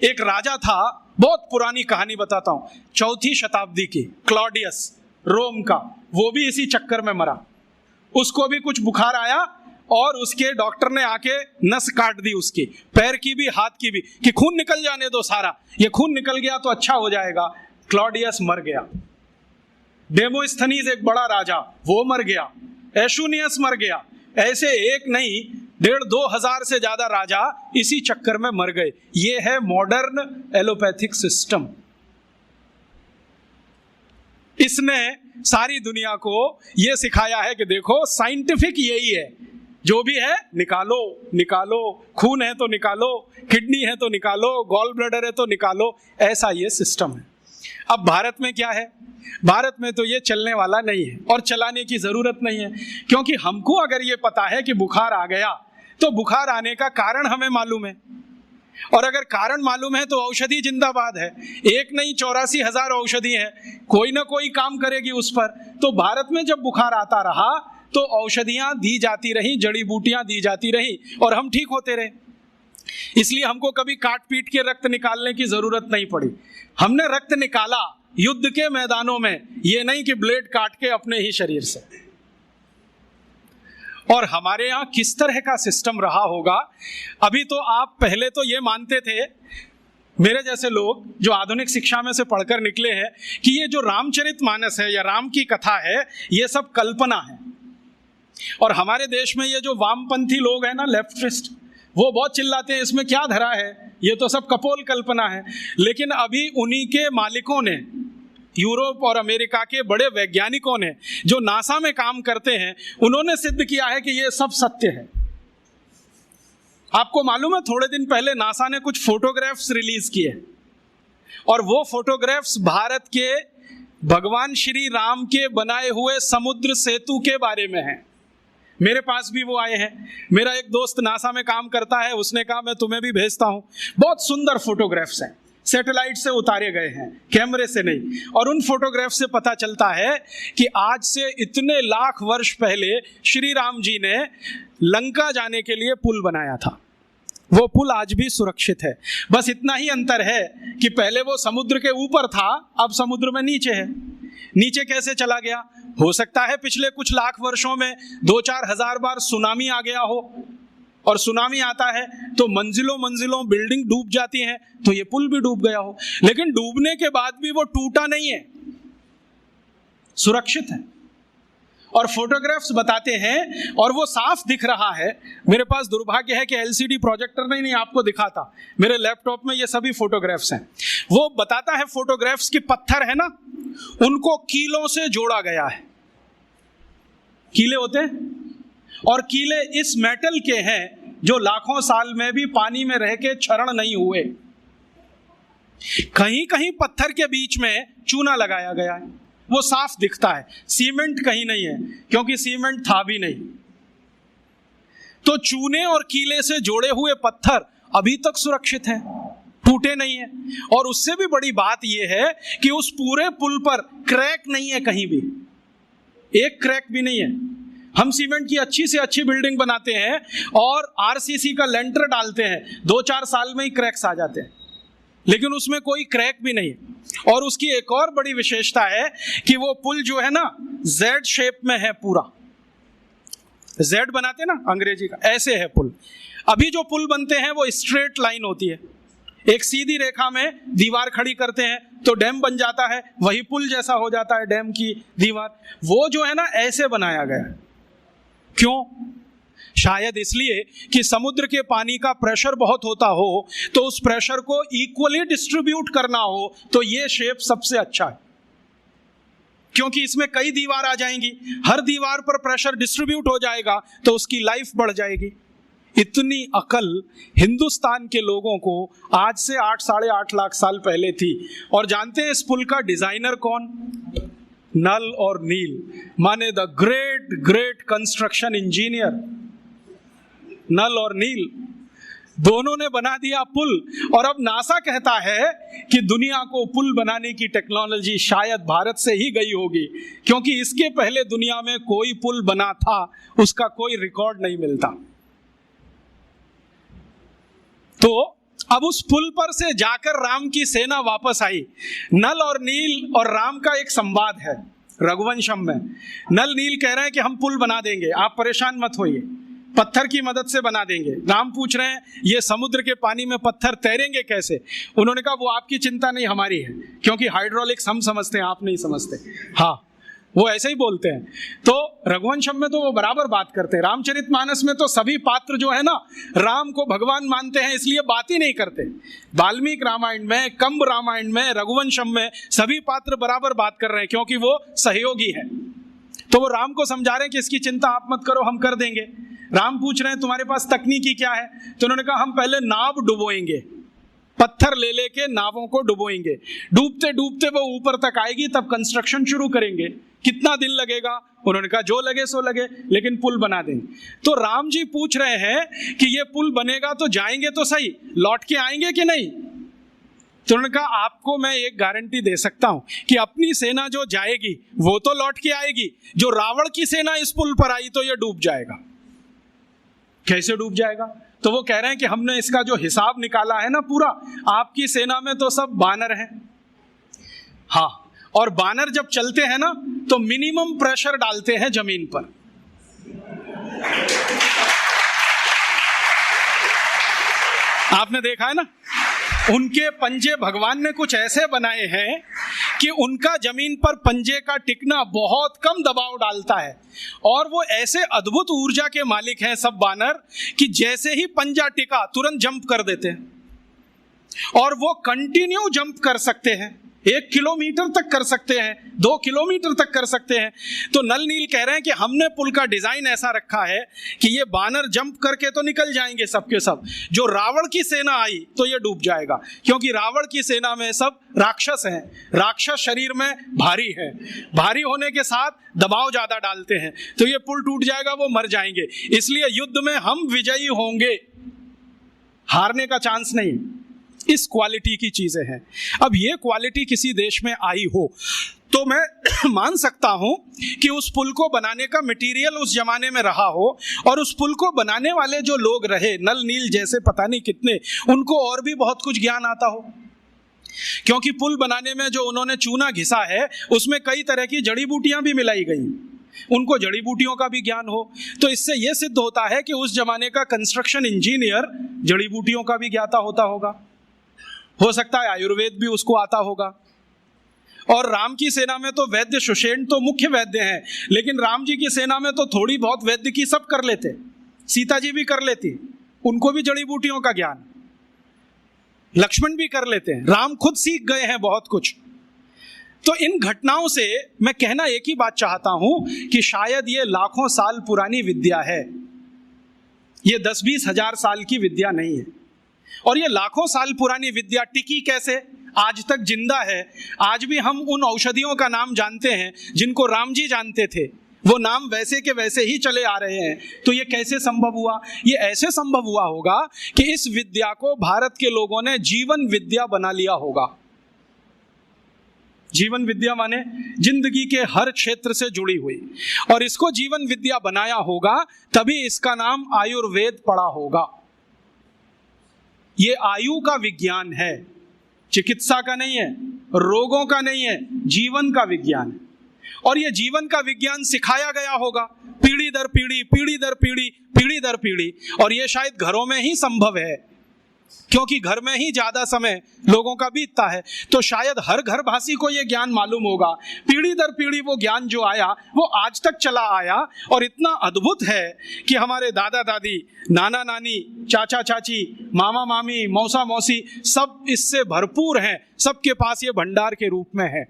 एक राजा था, बहुत पुरानी कहानी बताता हूं, 4वीं शताब्दी की, क्लॉडियस, रोम का। वो भी इसी चक्कर में मरा। उसको भी कुछ बुखार आया और उसके डॉक्टर ने आके नस काट दी उसकी, पैर की भी हाथ की भी, कि खून निकल जाने दो सारा, ये खून निकल गया तो अच्छा हो जाएगा। क्लॉडियस मर गया। डेमोस्थनीज एक बड़ा राजा, वो मर गया। एशुनियस मर गया। ऐसे एक नहीं 1,500-2 हजार से ज्यादा राजा इसी चक्कर में मर गए। ये है मॉडर्न एलोपैथिक सिस्टम। इसने सारी दुनिया को यह सिखाया है कि देखो साइंटिफिक यही है, जो भी है निकालो निकालो, खून है तो निकालो, किडनी है तो निकालो, गॉल ब्लैडर है तो निकालो, ऐसा ये सिस्टम है। अब भारत में क्या है? भारत में तो ये चलने वाला नहीं है और चलाने की जरूरत नहीं है, क्योंकि हमको अगर ये पता है कि बुखार आ गया तो बुखार आने का कारण हमें मालूम है, और अगर कारण मालूम है तो औषधि जिंदाबाद है। एक नहीं 84,000 औषधि है, कोई ना कोई काम करेगी उस पर। तो भारत में जब बुखार आता रहा तो औषधियां दी जाती रही, जड़ी बूटियां दी जाती रही और हम ठीक होते रहे। इसलिए हमको कभी काट पीट के रक्त निकालने की जरूरत नहीं पड़ी। हमने रक्त निकाला युद्ध के मैदानों में, ये नहीं कि ब्लेड काट के अपने ही शरीर से। और हमारे यहां किस तरह का सिस्टम रहा होगा। अभी तो आप पहले तो ये मानते थे, मेरे जैसे लोग जो आधुनिक शिक्षा में से पढ़कर निकले हैं, कि ये जो रामचरितमानस है या राम की कथा है, ये सब कल्पना है। और हमारे देश में ये जो वामपंथी लोग हैं ना, लेफ्टिस्ट, वो बहुत चिल्लाते हैं इसमें क्या धरा है, ये तो सब कपोल कल्पना है। लेकिन अभी उन्हीं के मालिकों ने, यूरोप और अमेरिका के बड़े वैज्ञानिकों ने, जो नासा में काम करते हैं, उन्होंने सिद्ध किया है कि ये सब सत्य है। आपको मालूम है, थोड़े दिन पहले नासा ने कुछ फोटोग्राफ्स रिलीज किए, और वो फोटोग्राफ्स भारत के भगवान श्री राम के बनाए हुए समुद्र सेतु के बारे में हैं। मेरे पास भी वो आए हैं। मेरा एक दोस्त नासा में काम करता है, उसने कहा मैं तुम्हें भी भेजता हूं। बहुत सुंदर फोटोग्राफ्स हैं, सैटेलाइट से उतारे गए हैं, कैमरे से नहीं। और उन फोटोग्राफ से पता चलता है कि आज से इतने लाख वर्ष पहले श्री राम जी ने लंका जाने के लिए पुल बनाया था। वो पुल आज भी सुरक्षित है। बस इतना ही अंतर है कि पहले वो समुद्र के ऊपर था, अब समुद्र में नीचे है। नीचे कैसे चला गया? हो सकता है पिछले कुछ लाख वर्षों में 2-4 हजार बार सुनामी आ गया हो, और सुनामी आता है तो मंजिलों मंजिलों बिल्डिंग डूब जाती हैं, तो ये पुल भी डूब गया हो। लेकिन डूबने के बाद भी वो टूटा नहीं है, सुरक्षित है। और फोटोग्राफ्स बताते हैं, और वो साफ दिख रहा है। मेरे पास दुर्भाग्य है कि एलसीडी प्रोजेक्टर नहीं आपको दिखाता, मेरे लैपटॉप में ये सभी फोटोग्राफ्स हैं। वो बताता है फोटोग्राफ्स के पत्थर है ना, उनको कीलों से जोड़ा गया है। कीले होते हैं, और कीले इस मेटल के हैं जो लाखों साल में भी पानी में रह के क्षरण नहीं हुए। कहीं कहीं पत्थर के बीच में चूना लगाया गया है, वो साफ दिखता है। सीमेंट कहीं नहीं है, क्योंकि सीमेंट था भी नहीं। तो चूने और कीले से जोड़े हुए पत्थर अभी तक सुरक्षित हैं, टूटे नहीं है। और उससे भी बड़ी बात यह है कि उस पूरे पुल पर क्रैक नहीं है, कहीं भी एक क्रैक भी नहीं है। हम सीमेंट की अच्छी से अच्छी बिल्डिंग बनाते हैं और आरसीसी का लेंटर डालते हैं, 2-4 साल में ही क्रैक्स आ जाते हैं, लेकिन उसमें कोई क्रैक भी नहीं है। और उसकी एक और बड़ी विशेषता है कि वो पुल जो है ना, जेड शेप में है पूरा। जेड बनाते हैं ना अंग्रेजी का, ऐसे है पुल। अभी जो पुल बनते हैं वो स्ट्रेट लाइन होती है, एक सीधी रेखा में दीवार खड़ी करते हैं तो डैम बन जाता है, वही पुल जैसा हो जाता है डैम की दीवार। वो जो है ना, ऐसे बनाया गया है। क्यों? शायद इसलिए कि समुद्र के पानी का प्रेशर बहुत होता हो, तो उस प्रेशर को इक्वली डिस्ट्रीब्यूट करना हो, तो ये शेप सबसे अच्छा है। क्योंकि इसमें कई दीवार आ जाएंगी, हर दीवार पर प्रेशर डिस्ट्रीब्यूट हो जाएगा, तो उसकी लाइफ बढ़ जाएगी। इतनी अकल हिंदुस्तान के लोगों को आज से 8-8.5 लाख साल पहले थी। और जानते हैं इस पुल का डिजाइनर कौन? नल और नील, माने the great great construction engineer. Nal और नील दोनों ने बना दिया पुल। और अब नासा कहता है कि दुनिया को पुल बनाने की टेक्नोलॉजी शायद भारत से ही गई होगी, क्योंकि इसके पहले दुनिया में कोई पुल बना था, उसका कोई रिकॉर्ड नहीं मिलता। तो अब उस पुल पर से जाकर राम की सेना वापस आई। नल और नील और राम का एक संवाद है रघुवंशम में। नल नील कह रहे हैं कि हम पुल बना देंगे, आप परेशान मत होइए, पत्थर की मदद से बना देंगे। राम पूछ रहे हैं ये समुद्र के पानी में पत्थर तैरेंगे कैसे? उन्होंने कहा वो आपकी चिंता नहीं, हमारी है, क्योंकि हाइड्रोलिक्स हम समझते हैं, आप नहीं समझते। हाँ, वो ऐसे ही बोलते हैं। तो रघुवंशम में तो वो बराबर बात करते हैं। रामचरितमानस में तो सभी पात्र जो है ना राम को भगवान मानते हैं, इसलिए बात ही नहीं करते। वाल्मीकि रामायण में, कंब रामायण में, रघुवंशम में सभी पात्र बराबर बात कर रहे हैं, क्योंकि वो सहयोगी है। तो वो राम को समझा रहे हैं कि इसकी चिंता आप मत करो, हम कर देंगे। राम पूछ रहे हैं तुम्हारे पास तकनीकी क्या है? तो उन्होंने कहा हम पहले नाव डुबोएंगे, पत्थर ले लेके नावों को डुबोएंगे, डूबते डूबते वो ऊपर तक आएगी, तब कंस्ट्रक्शन शुरू करेंगे। कितना दिन लगेगा? उन्होंने कहा जो लगे सो लगे, लेकिन पुल बना देंगे। तो राम जी पूछ रहे हैं कि ये पुल बनेगा तो जाएंगे तो सही, लौट के आएंगे कि नहीं? तो उन्होंने कहा आपको मैं एक गारंटी दे सकता हूं कि अपनी सेना जो जाएगी वो तो लौट के आएगी, जो रावण की सेना इस पुल पर आई तो ये डूब जाएगा। कैसे डूब जाएगा? तो वो कह रहे हैं कि हमने इसका जो हिसाब निकाला है ना पूरा, आपकी सेना में तो सब बानर हैं। हाँ, और बानर जब चलते हैं ना तो मिनिमम प्रेशर डालते हैं जमीन पर। आपने देखा है ना, उनके पंजे भगवान ने कुछ ऐसे बनाए हैं कि उनका जमीन पर पंजे का टिकना बहुत कम दबाव डालता है। और वो ऐसे अद्भुत ऊर्जा के मालिक हैं सब बानर कि जैसे ही पंजा टिका तुरंत जंप कर देते हैं। और वो कंटिन्यू जंप कर सकते हैं, 1 किलोमीटर तक कर सकते हैं, 2 किलोमीटर तक कर सकते हैं। तो नल नील कह रहे हैं कि हमने पुल का डिजाइन ऐसा रखा है कि ये बानर जंप करके तो निकल जाएंगे सबके सब, जो रावण की सेना आई तो ये डूब जाएगा, क्योंकि रावण की सेना में सब राक्षस हैं, राक्षस शरीर में भारी है, भारी होने के साथ दबाव ज्यादा डालते हैं, तो ये पुल टूट जाएगा, वो मर जाएंगे। इसलिए युद्ध में हम विजयी होंगे, हारने का चांस नहीं। इस क्वालिटी की चीजें हैं। अब ये क्वालिटी किसी देश में आई हो तो मैं मान सकता हूं कि उस पुल को बनाने का मटेरियल उस जमाने में रहा हो, और उस पुल को बनाने वाले जो लोग रहे, नल नील जैसे पता नहीं कितने, उनको और भी बहुत कुछ ज्ञान आता हो। क्योंकि पुल बनाने में जो उन्होंने चूना घिसा है उसमें कई तरह की जड़ी बूटियां भी मिलाई गई, उनको जड़ी बूटियों का भी ज्ञान हो। तो इससे यह सिद्ध होता है कि उस जमाने का कंस्ट्रक्शन इंजीनियर जड़ी बूटियों का भी ज्ञाता होता होगा। हो सकता है आयुर्वेद भी उसको आता होगा। और राम की सेना में तो वैद्य सुषेण तो मुख्य वैद्य हैं, लेकिन राम जी की सेना में तो थोड़ी बहुत वैद्य की सब कर लेते, सीता जी भी कर लेती, उनको भी जड़ी बूटियों का ज्ञान, लक्ष्मण भी कर लेते हैं, राम खुद सीख गए हैं बहुत कुछ। तो इन घटनाओं से मैं कहना एक ही बात चाहता हूं कि शायद ये लाखों साल पुरानी विद्या है, ये 10-20 हजार साल की विद्या नहीं है। और ये लाखों साल पुरानी विद्या टिकी कैसे, आज तक जिंदा है। आज भी हम उन औषधियों का नाम जानते हैं जिनको राम जी जानते थे, वो नाम वैसे के वैसे ही चले आ रहे हैं। तो ये कैसे संभव हुआ? ये ऐसे संभव हुआ होगा कि इस विद्या को भारत के लोगों ने जीवन विद्या बना लिया होगा। जीवन विद्या माने जिंदगी के हर क्षेत्र से जुड़ी हुई, और इसको जीवन विद्या बनाया होगा, तभी इसका नाम आयुर्वेद पड़ा होगा। ये आयु का विज्ञान है, चिकित्सा का नहीं है, रोगों का नहीं है, जीवन का विज्ञान है। और ये जीवन का विज्ञान सिखाया गया होगा पीढ़ी दर पीढ़ी, पीढ़ी दर पीढ़ी, पीढ़ी दर पीढ़ी। और ये शायद घरों में ही संभव है, क्योंकि घर में ही ज्यादा समय लोगों का बीतता है। तो शायद हर घरवासी को यह ज्ञान मालूम होगा। पीढ़ी दर पीढ़ी वो ज्ञान जो आया वो आज तक चला आया, और इतना अद्भुत है कि हमारे दादा दादी, नाना नानी, चाचा चाची, मामा मामी, मौसा मौसी सब इससे भरपूर हैं, सबके पास ये भंडार के रूप में है।